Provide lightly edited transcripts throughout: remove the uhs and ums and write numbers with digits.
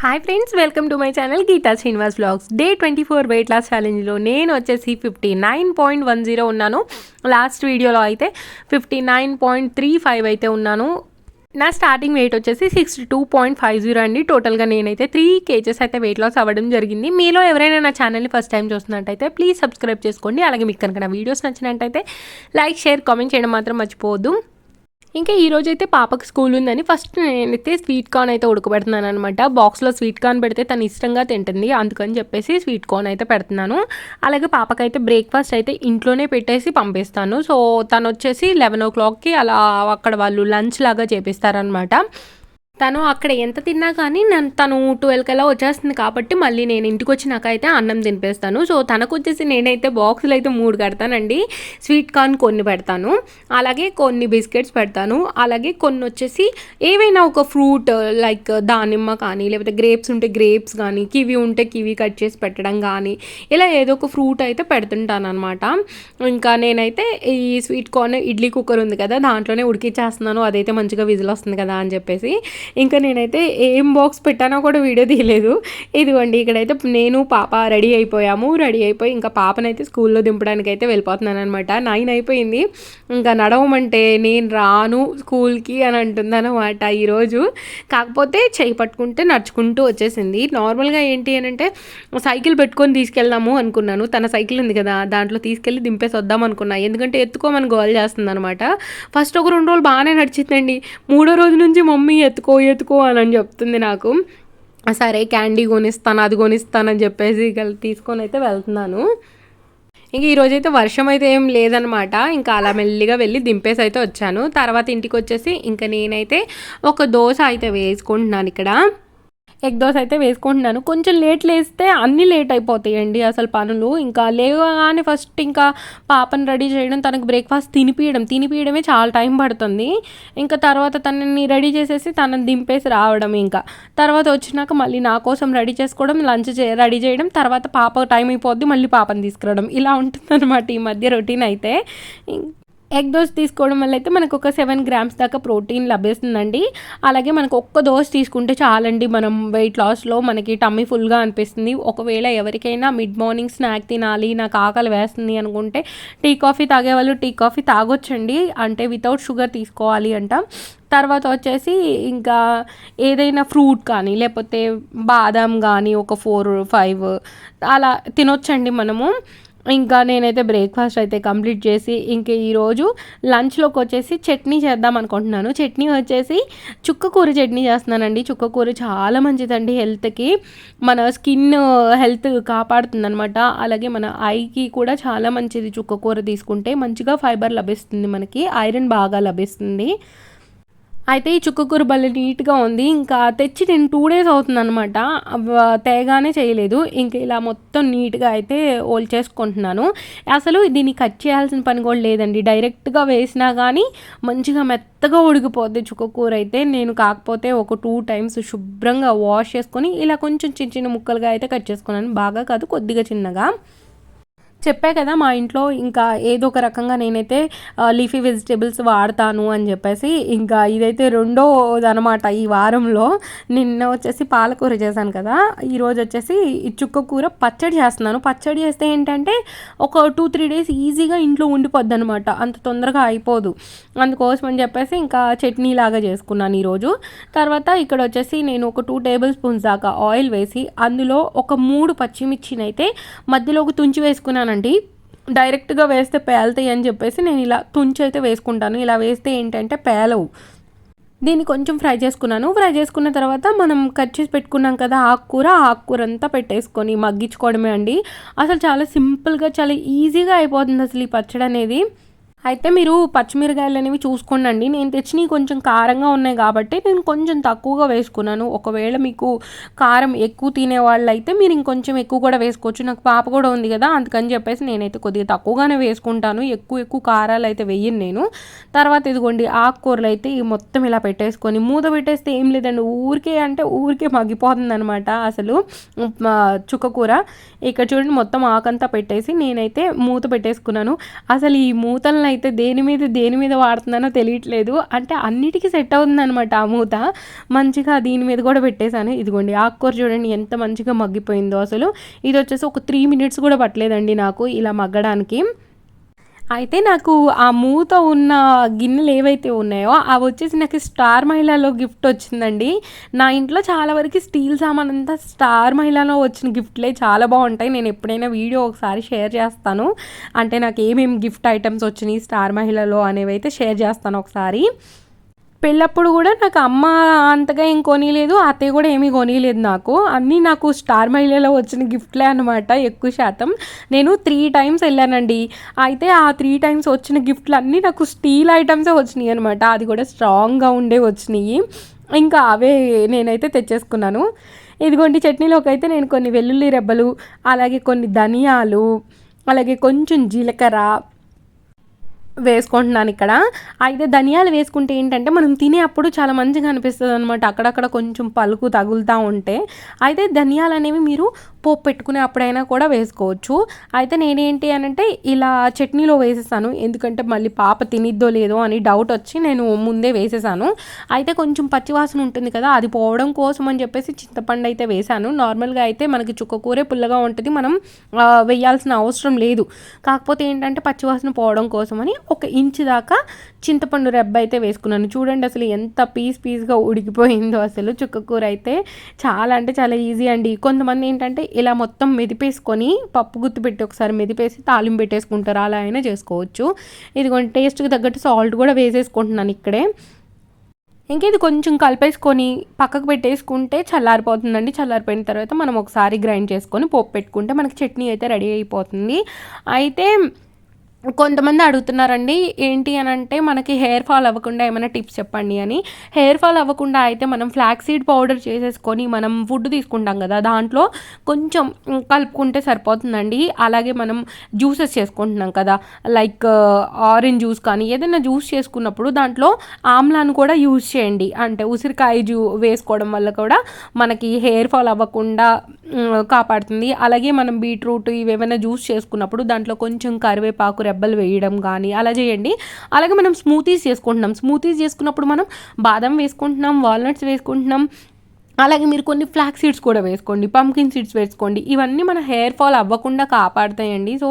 Hi friends, welcome to my channel Geetha Srinivas vlogs. Day 24 weight loss ఛాలెంజ్లో నేను వచ్చేసి 59.10 ఉన్నాను. లాస్ట్ వీడియోలో అయితే 59.35 అయితే ఉన్నాను. నా స్టార్టింగ్ వెయిట్ వచ్చేసి 62.50 అండి. టోటల్గా నేనైతే 3 kgs అయితే వెయిట్ లాస్ అవ్వడం జరిగింది. మీలో ఎవరైనా నా ఛానల్ని ఫస్ట్ టైం చూస్తున్నట్టయితే ప్లీజ్ సబ్స్క్రైబ్ చేసుకోండి. అలాగే మీకు కనుక నా వీడియోస్ నచ్చినట్టయితే లైక్, షేర్, కామెంట్ చేయడం మాత్రం మర్చిపోవద్దు. ఇంకా ఈరోజు అయితే పాపకు స్కూల్ ఉందని ఫస్ట్ నేనైతే స్వీట్ కార్న్ అయితే ఉడకబెడుతున్నాను అనమాట. బాక్స్లో స్వీట్ కార్న్ పెడితే తను ఇష్టంగా తింటుంది, అందుకని చెప్పేసి స్వీట్ కార్న్ అయితే పెడుతున్నాను. అలాగే పాపకైతే బ్రేక్ఫాస్ట్ అయితే ఇంట్లోనే పెట్టేసి పంపిస్తాను. సో తను వచ్చేసి 11 o'clockకి అలా అక్కడ వాళ్ళు లంచ్ లాగా చేపిస్తారనమాట. తను అక్కడ ఎంత తిన్నా కానీ తను 12 కల్లా వచ్చేస్తుంది కాబట్టి మళ్ళీ నేను ఇంటికి వచ్చినాక అయితే అన్నం తినిపేస్తాను. సో తనకు వచ్చేసి నేనైతే బాక్సులు అయితే 3 కడతానండి. స్వీట్ కార్న్ కొన్ని పెడతాను, అలాగే కొన్ని బిస్కెట్స్ పెడతాను, అలాగే కొన్ని వచ్చేసి ఏవైనా ఒక ఫ్రూట్ లైక్ దానిమ్మ కానీ, లేకపోతే గ్రేప్స్ ఉంటే గ్రేప్స్ కానీ, కివి ఉంటే కివి కట్ చేసి పెట్టడం కానీ, ఇలా ఏదో ఒక ఫ్రూట్ అయితే పెడుతుంటాను అనమాట. ఇంకా నేనైతే ఈ స్వీట్ కార్న్ ఇడ్లీ కుక్కర్ ఉంది కదా, దాంట్లోనే ఉడికిచ్చేస్తున్నాను. అదైతే మంచిగా విజిల్ వస్తుంది కదా అని చెప్పేసి. ఇంకా నేనైతే ఏం బాక్స్ పెట్టానో కూడా వీడియో తీయలేదు. ఇదిగోండి, ఇక్కడైతే నేను పాప రెడీ అయిపోయి ఇంకా పాపనైతే స్కూల్లో దింపడానికి అయితే వెళ్ళిపోతున్నాను అనమాట. 9 అయిపోయింది. ఇంకా నడవమంటే నేను రాను స్కూల్కి అని అంటుందన్నమాట ఈరోజు. కాకపోతే చేయి పట్టుకుంటే నడుచుకుంటూ వచ్చేసింది. నార్మల్గా ఏంటి అని అంటే సైకిల్ పెట్టుకొని తీసుకెళ్దాము అనుకున్నాను. తన సైకిల్ ఉంది కదా, దాంట్లో తీసుకెళ్ళి దింపేసి వద్దాం అనుకున్నా. ఎందుకంటే ఎత్తుకోమని గోల్ చేస్తుంది అనమాట. ఫస్ట్ ఒక 2 రోజులు బాగానే నడిచిందండి. 3వ రోజు నుంచి మమ్మీ ఎత్తుకో అని చెప్తుంది నాకు. సరే క్యాండీ కొనిస్తాను, అది కొనిస్తానని చెప్పేసి ఇక తీసుకొని అయితే వెళ్తున్నాను. ఇంక ఈరోజైతే వర్షం అయితే ఏం లేదనమాట. ఇంకా అలా మెల్లిగా వెళ్ళి దింపేసి అయితే వచ్చాను. తర్వాత ఇంటికి వచ్చేసి ఇంకా నేనైతే ఒక దోశ అయితే వేసుకుంటున్నాను. ఇక్కడ ఎగ్ దోశ అయితే వేసుకుంటున్నాను. కొంచెం లేస్తే అన్నీ లేట్ అయిపోతాయండి అసలు పనులు. ఇంకా లేవగానే ఫస్ట్ ఇంకా పాపను రెడీ చేయడం, తనకు బ్రేక్ఫాస్ట్ తినిపియడమే చాలా టైం పడుతుంది. ఇంకా తర్వాత తనని రెడీ చేసేసి తనని దింపేసి రావడం, ఇంకా తర్వాత వచ్చినాక మళ్ళీ నా కోసం రెడీ చేసుకోవడం, లంచ్ రెడీ చేయడం, తర్వాత పాప టైం అయిపోద్ది, మళ్ళీ పాపని తీసుకురావడం, ఇలా ఉంటుందన్నమాట ఈ మధ్య రొటీన్ అయితే. ఎగ్ దోశ తీసుకోవడం వల్ల అయితే మనకు ఒక 7 grams దాకా ప్రోటీన్ లభిస్తుందండి. అలాగే మనకు ఒక్క దోశ తీసుకుంటే చాలండి, మనం వెయిట్ లాస్లో మనకి టమ్మీ ఫుల్గా అనిపిస్తుంది. ఒకవేళ ఎవరికైనా మిడ్ మార్నింగ్ స్నాక్ తినాలి, నాకు ఆకలి వేస్తుంది అనుకుంటే టీ కాఫీ తాగేవాళ్ళు టీ కాఫీ తాగొచ్చండి, అంటే వితౌట్ షుగర్ తీసుకోవాలి అంట. తర్వాత వచ్చేసి ఇంకా ఏదైనా ఫ్రూట్ కానీ లేకపోతే బాదాం కానీ ఒక 4-5 అలా తినొచ్చండి మనము. ఇంకా నేనైతే బ్రేక్ఫాస్ట్ అయితే కంప్లీట్ చేసి ఇంక ఈరోజు లంచ్లోకి వచ్చేసి చట్నీ చేద్దాం అనుకుంటున్నాను. చట్నీ వచ్చేసి చుక్కకూర చట్నీ చేస్తున్నానండి. చుక్కకూర చాలా మంచిదండి హెల్త్కి, మన స్కిన్ హెల్త్ కాపాడుతుందనమాట. అలాగే మన ఐకి కూడా చాలా మంచిది. చుక్కకూర తీసుకుంటే మంచిగా ఫైబర్ లభిస్తుంది, మనకి ఐరన్ బాగా లభిస్తుంది. అయితే ఈ చుక్కకూర భలే నీట్గా ఉంది. ఇంకా తెచ్చి నేను 2 days అవుతుంది అనమాట, తేగానే చేయలేదు. ఇంక ఇలా మొత్తం నీట్గా అయితే చేసుకుంటున్నాను. అసలు దీన్ని కట్ చేయాల్సిన పని కూడా లేదండి, డైరెక్ట్గా వేసినా కానీ మంచిగా మెత్తగా ఉడికిపోద్ది చుక్కకూర అయితే. నేను కాకపోతే ఒక 2 times శుభ్రంగా వాష్ చేసుకొని ఇలా కొంచెం చిన్న చిన్న ముక్కలుగా అయితే కట్ చేసుకున్నాను. బాగా కాదు, కొద్దిగా చిన్నగా. చెప్పా కదా మా ఇంట్లో ఇంకా ఏదో ఒక రకంగా నేనైతే లీఫీ వెజిటేబుల్స్ వాడతాను అని చెప్పేసి. ఇంకా ఇదైతే రెండోది అనమాట ఈ వారంలో. నిన్న వచ్చేసి పాలకూర చేశాను కదా, ఈరోజు వచ్చేసి ఈ చుక్కకూర పచ్చడి చేస్తున్నాను. పచ్చడి చేస్తే ఏంటంటే ఒక 2-3 days ఈజీగా ఇంట్లో ఉండిపోద్ది అనమాట, అంత తొందరగా అయిపోదు. అందుకోసం అని చెప్పేసి ఇంకా చట్నీ లాగా చేసుకున్నాను ఈరోజు. తర్వాత ఇక్కడ వచ్చేసి నేను ఒక 2 tablespoons దాకా ఆయిల్ వేసి అందులో ఒక 3 పచ్చిమిర్చిని అయితే మధ్యలోకి తుంచి వేసుకున్నాను. డైరెక్ట్గా వేస్తే పేలుతాయి అని చెప్పేసి నేను ఇలా తుంచి అయితే వేసుకుంటాను. ఇలా వేస్తే ఏంటంటే పేలవు. దీన్ని కొంచెం ఫ్రై చేసుకున్న తర్వాత మనం కట్ చేసి పెట్టుకున్నాం కదా ఆకుకూర అంతా పెట్టేసుకొని మగ్గించుకోవడమే అండి. అసలు చాలా సింపుల్గా చాలా ఈజీగా అయిపోతుంది అసలు ఈ పచ్చడి అనేది. అయితే మీరు పచ్చిమిరకాయలు అనేవి చూసుకోండి. నేను తెచ్చినవి కొంచెం కారంగా ఉన్నాయి కాబట్టి నేను కొంచెం తక్కువగా వేసుకున్నాను. ఒకవేళ మీకు కారం ఎక్కువ తినే వాళ్ళు అయితే మీరు ఇంకొంచెం ఎక్కువ కూడా వేసుకోవచ్చు. నాకు పాప కూడా ఉంది కదా, అందుకని చెప్పేసి నేనైతే కొద్దిగా తక్కువగానే వేసుకుంటాను. ఎక్కువ కారాలు అయితే వేయను నేను. తర్వాత ఇదిగోండి ఆకుకూరలు అయితే మొత్తం ఇలా పెట్టేసుకొని మూత పెట్టేస్తే ఏం లేదండి, ఊరికే మగ్గిపోతుంది అనమాట అసలు చుక్కకూర. ఇక్కడ చూడండి మొత్తం ఆకంతా పెట్టేసి నేనైతే మూత పెట్టేసుకున్నాను. అసలు ఈ మూతలను అయితే దేని మీద వాడుతున్నానో తెలియట్లేదు. అంటే అన్నిటికీ సెట్ అవుతుందనమాట ఆ మూత. మంచిగా దీని మీద కూడా పెట్టేశాను. ఇదిగోండి ఆకుకూర చూడండి ఎంత మంచిగా మగ్గిపోయిందో అసలు. ఇది వచ్చేసి ఒక 3 మినిట్స్ కూడా పట్టలేదండి నాకు ఇలా మగ్గడానికి. అయితే నాకు ఆ మూత ఉన్న గిన్నెలు ఏవైతే ఉన్నాయో అవి వచ్చేసి నాకు స్టార్ మహిళలో గిఫ్ట్ వచ్చిందండి. నా ఇంట్లో చాలా వరకు స్టీల్ సామాన్ అంతా స్టార్ మహిళలో వచ్చిన గిఫ్ట్లే చాలా బాగుంటాయి. నేను ఎప్పుడైనా వీడియో ఒకసారి షేర్ చేస్తాను. అంటే నాకు ఏమేమి గిఫ్ట్ ఐటమ్స్ వచ్చినాయి స్టార్ మహిళలో అనేవి అయితే షేర్ చేస్తాను ఒకసారి. పెళ్ళప్పుడు కూడా నాకు అమ్మ అంతగా ఏం కొనియలేదు, అత్తయ్య కూడా ఏమీ కొనియలేదు నాకు. అన్నీ నాకు స్టార్ మహిళలో వచ్చిన గిఫ్ట్లే అనమాట ఎక్కువ శాతం. నేను 3 టైమ్స్ వెళ్ళానండి. అయితే ఆ 3 టైమ్స్ వచ్చిన గిఫ్ట్లు అన్నీ నాకు స్టీల్ ఐటమ్సే వచ్చినాయి అనమాట. అది కూడా స్ట్రాంగ్గా ఉండే వచ్చినాయి. ఇంకా అవే నేనైతే తెచ్చేసుకున్నాను. ఇదిగోండి చట్నీలోకి అయితే నేను కొన్ని వెల్లుల్లి రెబ్బలు, అలాగే కొన్ని ధనియాలు, అలాగే కొంచెం జీలకర్ర వేసుకుంటున్నాను ఇక్కడ. అయితే ధనియాలు వేసుకుంటే ఏంటంటే మనం తినే అప్పుడు చాలా మంచిగా అనిపిస్తుంది అనమాట, అక్కడక్కడ కొంచెం పలుకు తగులుతూ ఉంటే. అయితే ధనియాలు అనేవి మీరు పోపు పెట్టుకునే అప్పుడైనా కూడా వేసుకోవచ్చు. అయితే నేనేంటి అనంటే ఇలా చట్నీలో వేసేసాను, ఎందుకంటే మళ్ళీ పాప తినిద్దో లేదో అని డౌట్ వచ్చి నేను ముందే వేసేసాను. అయితే కొంచెం పచ్చివాసన ఉంటుంది కదా, అది పోవడం కోసం అని చెప్పేసి చింతపండు అయితే వేసాను. నార్మల్గా అయితే మనకి చుక్కకూరే పుల్లగా ఉంటుంది, మనం వేయాల్సిన అవసరం లేదు. కాకపోతే ఏంటంటే పచ్చివాసన పోవడం కోసం అని 1 ఇంచు దాకా చింతపండు రెబ్బ అయితే వేసుకున్నాను. చూడండి అసలు ఎంత పీస్గా ఉడికిపోయిందో అసలు. చుక్కకూర అయితే చాలా అంటే చాలా ఈజీ అండి. కొంతమంది ఏంటంటే ఇలా మొత్తం మెదిపేసుకొని పప్పు గుత్తి పెట్టి ఒకసారి మెదిపేసి తాలింపు పెట్టేసుకుంటారు, అలా అయినా చేసుకోవచ్చు. ఇదిగోండి టేస్ట్కి తగ్గట్టు సాల్ట్ కూడా వేసేసుకుంటున్నాను ఇక్కడే. ఇంకా ఇది కొంచెం కలిపేసుకొని పక్కకు పెట్టేసుకుంటే చల్లారిపోతుందండి. చల్లారిపోయిన తర్వాత మనం ఒకసారి గ్రైండ్ చేసుకొని పోపు పెట్టుకుంటే మనకి చట్నీ అయితే రెడీ అయిపోతుంది. అయితే కొంతమంది అడుగుతున్నారండి ఏంటి అని అంటే మనకి హెయిర్ ఫాల్ అవ్వకుండా ఏమైనా టిప్స్ చెప్పండి అని. హెయిర్ ఫాల్ అవ్వకుండా అయితే మనం ఫ్లాక్ సీడ్ పౌడర్ చేసేసుకొని మనం ఫుడ్ తీసుకుంటాం కదా, దాంట్లో కొంచెం కలుపుకుంటే సరిపోతుందండి. అలాగే మనం జ్యూసెస్ చేసుకుంటున్నాం కదా, లైక్ ఆరెంజ్ జ్యూస్ కానీ ఏదైనా జ్యూస్ చేసుకున్నప్పుడు దాంట్లో ఆమ్లాను కూడా యూజ్ చేయండి. అంటే ఉసిరికాయ వేసుకోవడం వల్ల కూడా మనకి హెయిర్ ఫాల్ అవ్వకుండా కాపాడుతుంది. అలాగే మనం బీట్రూట్ ఇవేమైనా జ్యూస్ చేసుకున్నప్పుడు దాంట్లో కొంచెం కరివేపాకు రెబ్బలు వేయడం కానీ అలా చేయండి. అలాగే మనం స్మూతీస్ చేసుకున్నప్పుడు మనం బాదం వేసుకుంటున్నాం, వాల్నట్స్ వేసుకుంటున్నాం. అలాగే మీరు కొన్ని ఫ్లాక్ సీడ్స్ కూడా వేసుకోండి, పంకిన్ సీడ్స్ వేసుకోండి. ఇవన్నీ మన హెయిర్ ఫాల్ అవ్వకుండా కాపాడుతాయండి. సో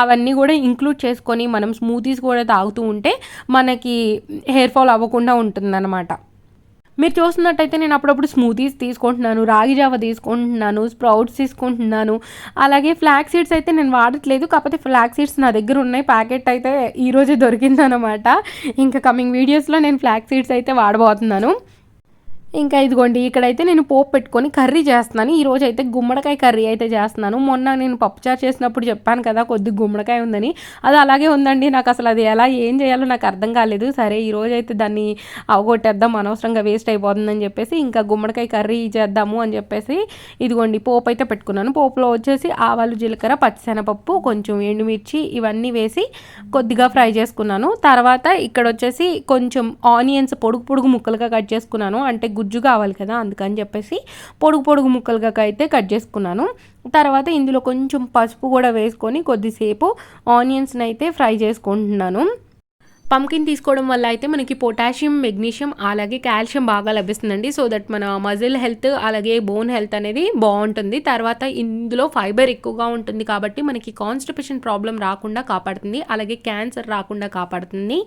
అవన్నీ కూడా ఇంక్లూడ్ చేసుకొని మనం స్మూతీస్ కూడా తాగుతూ ఉంటే మనకి హెయిర్ ఫాల్ అవ్వకుండా ఉంటుందన్నమాట. మీరు చూస్తున్నట్టయితే నేను అప్పుడప్పుడు స్మూతీస్ తీసుకుంటున్నాను, రాగి జావ తీసుకుంటున్నాను, స్ప్రౌట్స్ తీసుకుంటున్నాను. అలాగే ఫ్లాక్ సీడ్స్ అయితే నేను వాడట్లేదు, కాకపోతే ఫ్లాక్ సీడ్స్ నా దగ్గర ఉన్నాయి. ప్యాకెట్ అయితే ఈరోజే దొరికిందనమాట. ఇంకా కమింగ్ వీడియోస్లో నేను ఫ్లాక్ సీడ్స్ అయితే వాడబోతున్నాను. ఇంకా ఇదిగోండి ఇక్కడైతే నేను పోపు పెట్టుకొని కర్రీ చేస్తున్నాను. ఈరోజు అయితే గుమ్మడికాయ కర్రీ అయితే చేస్తున్నాను. మొన్న నేను పప్పుచారు చేసినప్పుడు చెప్పాను కదా కొద్దిగా గుమ్మడికాయ ఉందని, అది అలాగే ఉందండి. నాకు అసలు అది ఏం చేయాలో నాకు అర్థం కాలేదు. సరే ఈరోజు అయితే దాన్ని అవగొట్టేద్దాం, అనవసరంగా వేస్ట్ అయిపోతుందని చెప్పేసి ఇంకా గుమ్మడికాయ కర్రీ చేద్దాము అని చెప్పేసి ఇదిగోండి పోపు అయితే పెట్టుకున్నాను. పోపులో వచ్చేసి ఆవాలు, జీలకర్ర, పచ్చిశనగపప్పు, కొంచెం ఎండుమిర్చి ఇవన్నీ వేసి కొద్దిగా ఫ్రై చేసుకున్నాను. తర్వాత ఇక్కడ వచ్చేసి కొంచెం ఆనియన్స్ పొడుగు ముక్కలుగా కట్ చేసుకున్నాను. అంటే గుజ్జు కావాలి కదా, అందుకని చెప్పేసి పొడుగు ముక్కలుగా అయితే కట్ చేసుకున్నాను. తర్వాత ఇందులో కొంచెం పసుపు కూడా వేసుకొని కొద్దిసేపు ఆనియన్స్ని అయితే ఫ్రై చేసుకుంటున్నాను. పంకిన్ తీసుకోవడం వల్ల అయితే మనకి పొటాషియం, మెగ్నీషియం అలాగే కాల్షియం బాగా లభిస్తుందండి. సో దట్ మన మజిల్ హెల్త్ అలాగే బోన్ హెల్త్ అనేది బాగుంటుంది. తర్వాత ఇందులో ఫైబర్ ఎక్కువగా ఉంటుంది కాబట్టి మనకి కాన్స్టిపేషన్ ప్రాబ్లం రాకుండా కాపాడుతుంది, అలాగే క్యాన్సర్ రాకుండా కాపాడుతుంది.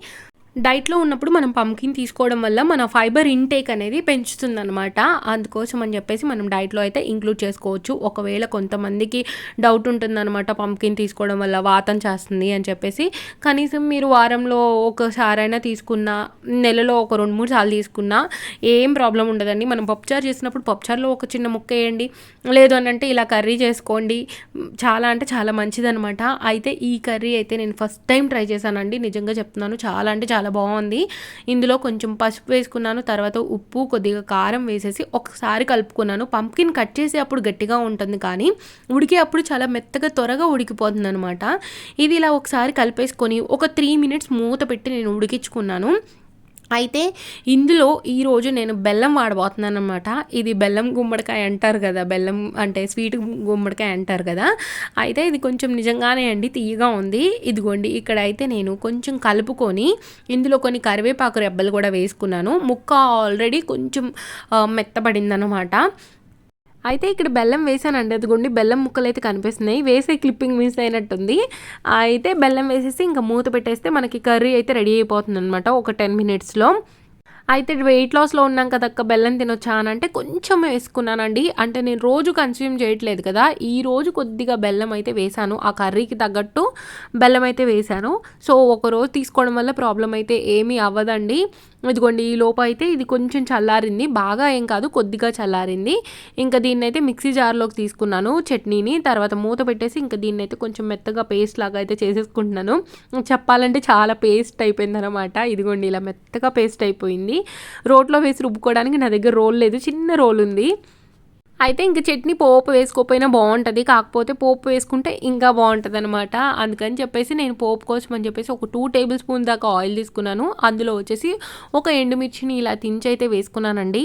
డైట్లో ఉన్నప్పుడు మనం పంకిన్ తీసుకోవడం వల్ల మన ఫైబర్ ఇంటేక్ అనేది పెంచుతుంది అనమాట. అందుకోసం అని చెప్పేసి మనం డైట్లో అయితే ఇంక్లూడ్ చేసుకోవచ్చు. ఒకవేళ కొంతమందికి డౌట్ ఉంటుందన్నమాట పంకిన్ తీసుకోవడం వల్ల వాతం చేస్తుంది అని చెప్పేసి, కనీసం మీరు వారంలో ఒకసారైనా తీసుకున్నా, నెలలో ఒక 2-3 సార్లు తీసుకున్నా ఏం ప్రాబ్లం ఉండదండి. మనం పప్పుచారు చేసినప్పుడు పప్పుచారులో ఒక చిన్న ముక్క వేయండి, లేదు అని అంటే ఇలా కర్రీ చేసుకోండి, చాలా అంటే చాలా మంచిదనమాట. అయితే ఈ కర్రీ అయితే నేను ఫస్ట్ టైం ట్రై చేశానండి, నిజంగా చెప్తున్నాను, చాలా అంటే చాలా బాగుంది. ఇందులో కొంచెం పసుపు వేసుకున్నాను, తర్వాత ఉప్పు, కొద్దిగా కారం వేసేసి ఒకసారి కలుపుకున్నాను. పంకిన్ కట్ చేసి అప్పుడు గట్టిగా ఉంటుంది కానీ ఉడికే అప్పుడు చాలా మెత్తగా త్వరగా ఉడికిపోతుంది అనమాట. ఇది ఇలా ఒకసారి కలిపేసుకొని ఒక 3 మినిట్స్ మూత పెట్టి నేను ఉడికించుకున్నాను. అయితే ఇందులో ఈరోజు నేను బెల్లం వాడబోతున్నాను అనమాట. ఇది బెల్లం గుమ్మడికాయ అంటారు కదా, బెల్లం అంటే స్వీట్ గుమ్మడికాయ అంటారు కదా. అయితే ఇది కొంచెం నిజంగానే అండి తీయగా ఉంది. ఇదిగోండి ఇక్కడ అయితే నేను కొంచెం కలుపుకొని ఇందులో కొన్ని కరివేపాకు రెబ్బలు కూడా వేసుకున్నాను. ముక్క ఆల్రెడీ కొంచెం మెత్తబడిందనమాట. అయితే ఇక్కడ బెల్లం వేసానండి, అదిగోండి బెల్లం ముక్కలు అయితే కనిపిస్తున్నాయి. వేసే క్లిప్పింగ్ మిస్ అయినట్టుంది. అయితే బెల్లం వేసేసి ఇంకా మూత పెట్టేస్తే మనకి కర్రీ అయితే రెడీ అయిపోతుంది అనమాట ఒక 10 మినిట్స్లో. అయితే వెయిట్ లాస్లో ఉన్నాం కదక్క, బెల్లం తినొచ్చా అని అంటే కొంచెం వేసుకున్నానండి. అంటే నేను రోజు కన్స్యూమ్ చేయట్లేదు కదా, ఈ రోజు కొద్దిగా బెల్లం అయితే వేసాను. ఆ కర్రీకి తగ్గట్టు బెల్లం అయితే వేసాను. సో ఒక రోజు తీసుకోవడం వల్ల ప్రాబ్లం అయితే ఏమీ అవ్వదండి. ఇదిగోండి ఈ లోపు అయితే ఇది కొంచెం చల్లారింది, బాగా ఏం కాదు కొద్దిగా చల్లారింది. ఇంకా దీన్ని అయితే మిక్సీ జార్లోకి తీసుకున్నాను చట్నీని. తర్వాత మూత పెట్టేసి ఇంకా దీన్ని అయితే కొంచెం మెత్తగా పేస్ట్ లాగా అయితే చేసేసుకుంటున్నాను. చెప్పాలంటే చాలా పేస్ట్ అయిపోయింది అనమాట. ఇదిగోండి ఇలా మెత్తగా పేస్ట్ అయిపోయింది. రోట్లో వేసి రుబ్బుకోవడానికి నా దగ్గర రోల్ లేదు, చిన్న రోల్ ఉంది. అయితే ఇంక చట్నీ పోపు వేసుకోకపోయినా బాగుంటుంది, కాకపోతే పోపు వేసుకుంటే ఇంకా బాగుంటుంది అనమాట. అందుకని చెప్పేసి నేను పోపు కోసం అని చెప్పేసి ఒక 2 టేబుల్ స్పూన్ దాకా ఆయిల్ తీసుకున్నాను. అందులో వచ్చేసి ఒక ఎండుమిర్చిని ఇలా తుంచి అయితే వేసుకున్నానండి.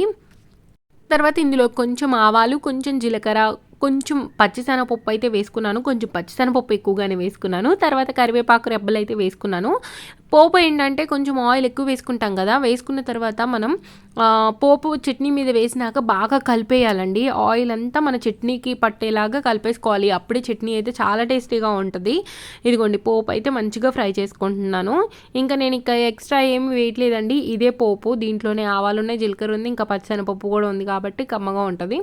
తర్వాత ఇందులో కొంచెం ఆవాలు, కొంచెం జీలకర్ర, కొంచెం పచ్చిశనగపప్పు అయితే వేసుకున్నాను. కొంచెం పచ్చిశనగపప్పు ఎక్కువగానే వేసుకున్నాను. తర్వాత కరివేపాకు రెబ్బలు అయితే వేసుకున్నాను. పోపు ఏంటంటే కొంచెం ఆయిల్ ఎక్కువ వేసుకుంటాం కదా, వేసుకున్న తర్వాత మనం పోపు చట్నీ మీద వేసినాక బాగా కలిపేయాలండి. ఆయిల్ అంతా మన చట్నీకి పట్టేలాగా కలిపేసుకోవాలి, అప్పుడే చట్నీ అయితే చాలా టేస్టీగా ఉంటుంది. ఇదిగోండి పోపు అయితే మంచిగా ఫ్రై చేసుకుంటున్నాను. ఇంకా నేను ఇంకా ఎక్స్ట్రా ఏమి వేయట్లేదండి, ఇదే పోపు. దీంట్లోనే ఆవాలు ఉన్నాయి, జీలకర్ర ఉంది, ఇంకా పచ్చిశనగపప్పు కూడా ఉంది కాబట్టి కమ్మగా ఉంటుంది.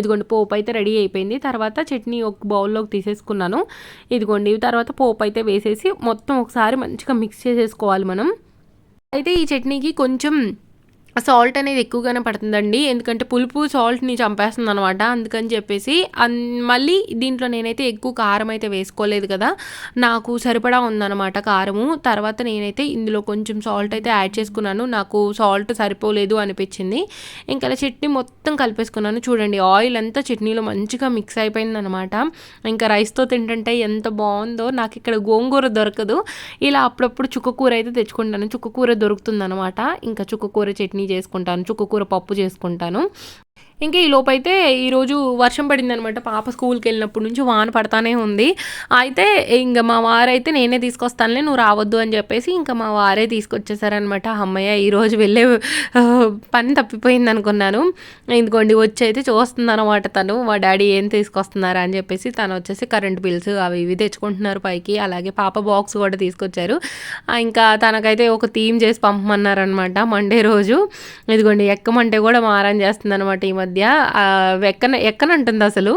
ఇదిగోండి పోపు అయితే రెడీ అయిపోయింది. తర్వాత చట్నీ ఒక బౌల్లోకి తీసేసుకున్నాను. ఇదిగోండి తర్వాత పోపు అయితే వేసేసి మొత్తం ఒకసారి మంచిగా మిక్స్ చేసేసుకోవాలి మనం. అయితే ఈ చట్నీకి కొంచెం సాల్ట్ అనేది ఎక్కువగానే పడుతుందండి, ఎందుకంటే పులుపు సాల్ట్ని చంపేస్తుంది అనమాట. అందుకని చెప్పేసి మళ్ళీ దీంట్లో నేనైతే ఎక్కువ కారం అయితే వేసుకోలేదు కదా, నాకు సరిపడా ఉందన్నమాట కారము. తర్వాత నేనైతే ఇందులో కొంచెం సాల్ట్ అయితే యాడ్ చేసుకున్నాను, నాకు సాల్ట్ సరిపోలేదు అనిపించింది. ఇంకా చట్నీ మొత్తం కలిపేసుకున్నాను. చూడండి ఆయిల్ అంతా చట్నీలో మంచిగా మిక్స్ అయిపోయింది అనమాట. ఇంకా రైస్తో తింటుంటే ఎంత బాగుందో. నాకు ఇక్కడ గోంగూర దొరకదు, ఇలా అప్పుడప్పుడు చుక్కకూర అయితే తెచ్చుకుంటాను. చుక్కకూర దొరుకుతుందనమాట. ఇంకా చుక్కకూర చట్నీ చేసుకుంటాను, చుక్కకూర పప్పు చేసుకుంటాను. ఇంకా ఈ లోపైతే ఈరోజు వర్షం పడిందనమాట. పాప స్కూల్కి వెళ్ళినప్పటి నుంచి వాన పడతానే ఉంది. అయితే ఇంకా మా వారైతే నేనే తీసుకొస్తానులే నువ్వు రావద్దు అని చెప్పేసి ఇంకా మా వారే తీసుకొచ్చేసారనమాట. అమ్మయ్య ఈరోజు వెళ్ళే పని తప్పిపోయింది అనుకున్నాను. ఎందుకోండి వచ్చి అయితే చూస్తుంది అనమాట తను, మా డాడీ ఏం తీసుకొస్తున్నారా అని చెప్పేసి. తను వచ్చేసి కరెంట్ బిల్స్ అవి ఇవి తెచ్చుకుంటున్నారు పైకి. అలాగే పాప బాక్స్ కూడా తీసుకొచ్చారు. ఇంకా తనకైతే ఒక థీమ్ చేసి పంపమన్నారనమాట మండే రోజు. ఇదిగోండి ఎక్కమంటే కూడా మారం చేస్తుంది అనమాట ఈ మధ్య, ఎక్కనంటుంది అసలు.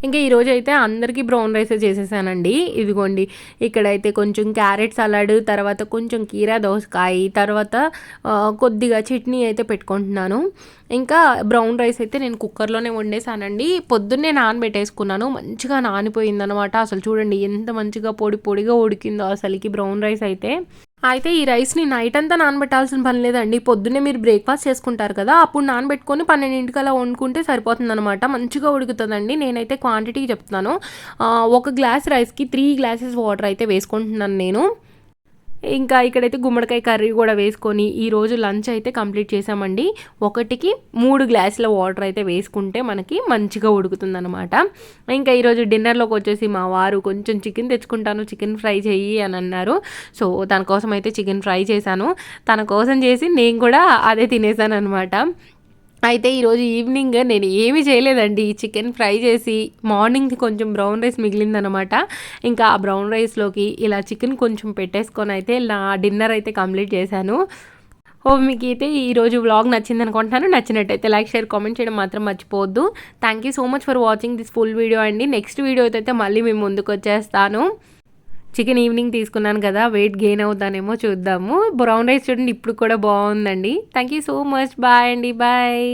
ఇంకా ఈరోజు అయితే అందరికీ బ్రౌన్ రైస్ చేసేసానండి. ఇదిగోండి ఇక్కడైతే కొంచెం క్యారెట్ సలాడ్, తర్వాత కొంచెం కీరా దోసకాయ, తర్వాత కొద్దిగా చట్నీ అయితే పెట్టుకుంటున్నాను. ఇంకా బ్రౌన్ రైస్ అయితే నేను కుక్కర్లోనే వండేసానండి. పొద్దున్నే నానబెట్టేసుకున్నాను, మంచిగా నానిపోయిందనమాట. అసలు చూడండి ఎంత మంచిగా పొడి పొడిగా ఉడికిందో అసలుకి బ్రౌన్ రైస్ అయితే. అయితే ఈ రైస్ని నైట్ అంతా నానబెట్టాల్సిన పని లేదండి. పొద్దున్నే మీరు బ్రేక్ఫాస్ట్ చేసుకుంటారు కదా, అప్పుడు నానబెట్టుకొని 12 అలా వండుకుంటే సరిపోతుంది అనమాట. మంచిగా ఉడుకుతుందండి. నేనైతే క్వాంటిటీ చెప్తున్నాను, 1 గ్లాస్ రైస్కి 3 గ్లాసెస్ వాటర్ అయితే వేసుకుంటున్నాను నేను. ఇంకా ఇక్కడైతే గుమ్మడికాయ కర్రీ కూడా వేసుకొని ఈరోజు లంచ్ అయితే కంప్లీట్ చేసామండి. 1కి 3 గ్లాసుల వాటర్ అయితే వేసుకుంటే మనకి మంచిగా ఉడుకుతుందనమాట. ఇంకా ఈరోజు డిన్నర్లోకి వచ్చేసి మా వారు కొంచెం చికెన్ తెచ్చుకుంటాను, చికెన్ ఫ్రై చెయ్యి అని అన్నారు. సో తన కోసం అయితే చికెన్ ఫ్రై చేశాను. తన కోసం చేసి నేను కూడా అదే తినేసాను అనమాట. అయితే ఈరోజు ఈవినింగ్ నేను ఏమీ చేయలేదండి, చికెన్ ఫ్రై చేసి మార్నింగ్కి కొంచెం బ్రౌన్ రైస్ మిగిలిందనమాట. ఇంకా ఆ బ్రౌన్ రైస్లోకి ఇలా చికెన్ కొంచెం పెట్టేసుకొని అయితే నా డిన్నర్ అయితే కంప్లీట్ చేశాను. మీకు అయితే ఈరోజు వ్లాగ్ నచ్చింది అనుకుంటున్నాను. నచ్చినట్టయితే లైక్, షేర్, కామెంట్ చేయడం మాత్రం మర్చిపోవద్దు. Thank you so much for watching this full video అండి. నెక్స్ట్ వీడియో అయితే మళ్ళీ మేము ముందుకు వచ్చేస్తాను. చికెన్ ఈవినింగ్ తీసుకున్నాను కదా, వెయిట్ గెయిన్ అవుతానేమో చూద్దాము. బ్రౌన్ రైస్ చూడండి ఇప్పుడు కూడా బాగుందండి. Thank you so much. Bye అండి, బాయ్.